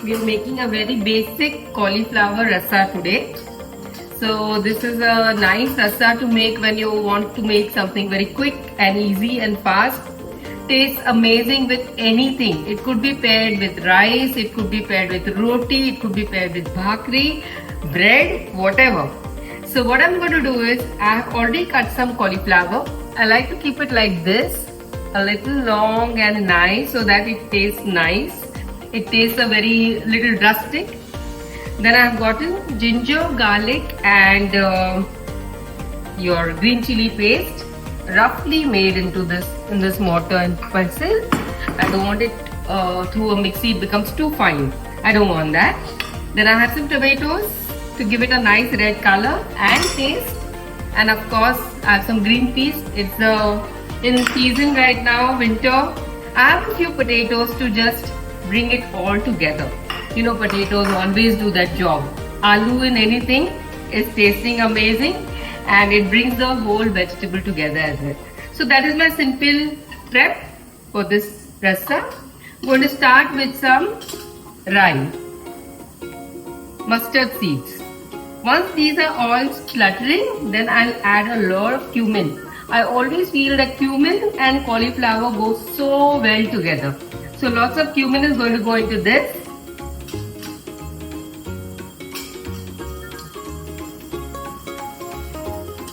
We are making a very basic cauliflower rasa today. So this is a nice rasa to make when you want to make something very quick and easy and fast. Tastes amazing with anything. It could be paired with rice, it could be paired with roti, it could be paired with bhakri, bread, whatever. So what I'm going to do is, I have already cut some cauliflower. I like to keep it like this, a little long and nice so that it tastes nice. It tastes a very little rustic. Then I have gotten ginger, garlic and your green chili paste, roughly made into this mortar and pestle. I don't want it through a mixie, it becomes too fine. I don't want that. Then I have some tomatoes to give it a nice red color and taste. And of course, I have some green peas. It's in season right now, winter. I have a few potatoes to just bring it all together. You know, potatoes always do that job. Aloo in anything is tasting amazing and it brings the whole vegetable together as well. So that is my simple prep for this rasa. I'm going to start with some rye, mustard seeds. Once these are all spluttering, then I'll add a lot of cumin. I always feel that cumin and cauliflower go so well together. So lots of cumin is going to go into this.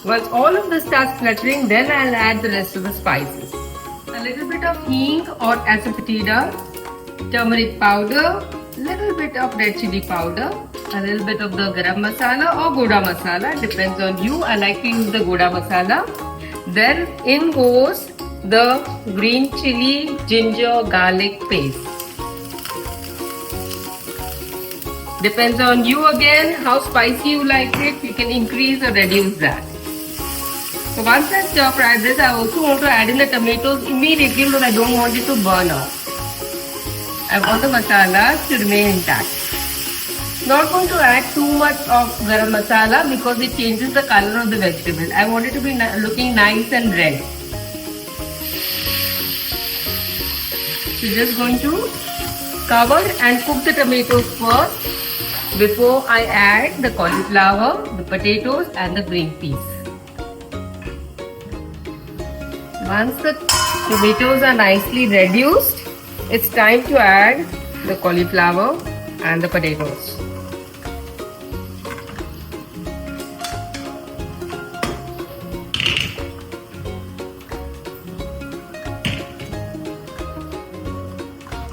Once all of this starts spluttering, then I'll add the rest of the spices. A little bit of hing or asafoetida, turmeric powder, little bit of red chili powder, a little bit of the garam masala or goda masala, depends on you. I like to use the goda masala. Then in goes the green chili, ginger, garlic paste. Depends on you again, how spicy you like it. You can increase or reduce that. So once I stir fry this, I also want to add in the tomatoes immediately because I don't want it to burn off. I want the masala to remain intact. Not going to add too much of garam masala because it changes the color of the vegetable. I want it to be looking nice and red. So just going to cover and cook the tomatoes first before I add the cauliflower, the potatoes and the green peas. Once the tomatoes are nicely reduced, it's time to add the cauliflower and the potatoes.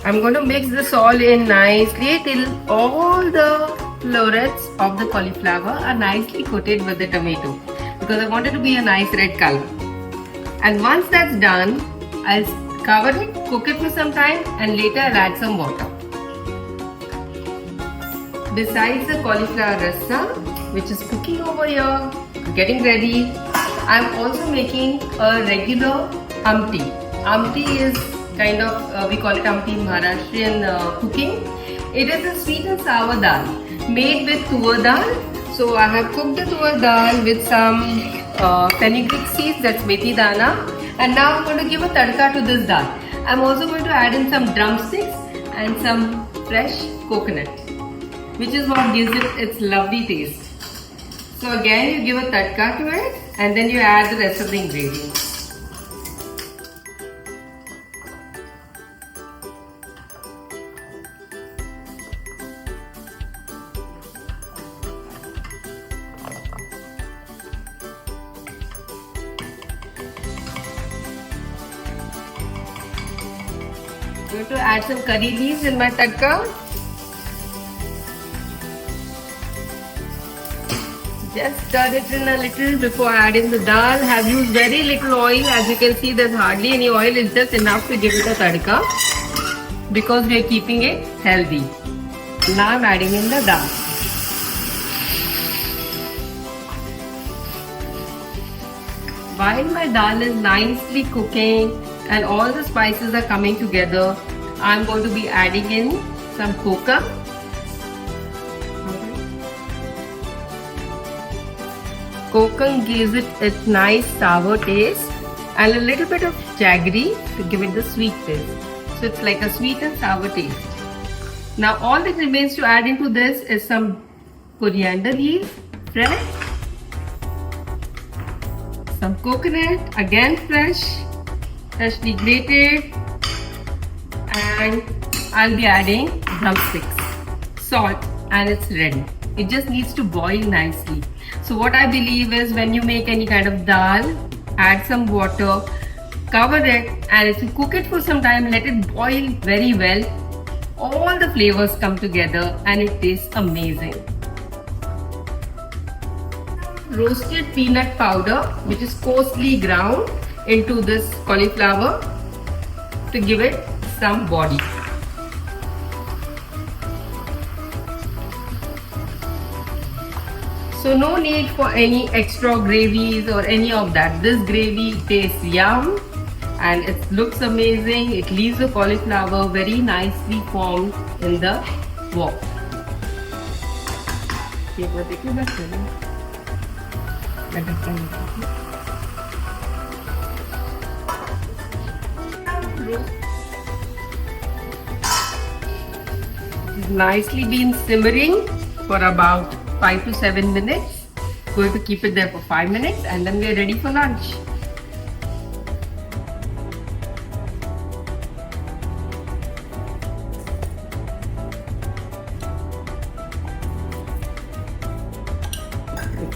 I'm going to mix this all in nicely till all the florets of the cauliflower are nicely coated with the tomato because I want it to be a nice red color. And once that's done, I'll cover it, cook it for some time and later I'll add some water. Besides the cauliflower rasa, which is cooking over here, getting ready, I'm also making a regular amti. Amti is kind of, we call it amti in Maharashtrian cooking. It is a sweet and sour dal made with tur dal. So I have cooked the tur dal with some fenugreek seeds, that's methi dana, and now I'm going to give a tadka to this dal. I'm also going to add in some drumsticks and some fresh coconut, which is what gives it its lovely taste. So again, you give a tadka to it and then you add the rest of the ingredients. I'm going to add some curry leaves in my tadka. Just stir it in a little before I add in the dal. Have used very little oil. As you can see, there's hardly any oil. It's just enough to give it a tadka because we are keeping it healthy. Now I'm adding in the dal. While my dal is nicely cooking and all the spices are coming together, I'm going to be adding in some coca. Coca gives it its nice sour taste and a little bit of jaggery to give it the sweet taste. So it's like a sweet and sour taste. Now all that remains to add into this is some coriander leaves, fresh, some coconut, again fresh, freshly grated, and I'll be adding drumsticks, salt, and it's ready. It just needs to boil nicely. So what I believe is when you make any kind of dal, add some water, cover it, and if you cook it for some time, let it boil very well. All the flavors come together and it tastes amazing. Roasted peanut powder, which is coarsely ground into this cauliflower to give it some body. So no need for any extra gravies or any of that. This gravy tastes yum and it looks amazing. It leaves the cauliflower very nicely formed in the wok. It's nicely been simmering for about 5 to 7 minutes. Going to keep it there for 5 minutes and then we are ready for lunch.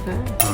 Okay.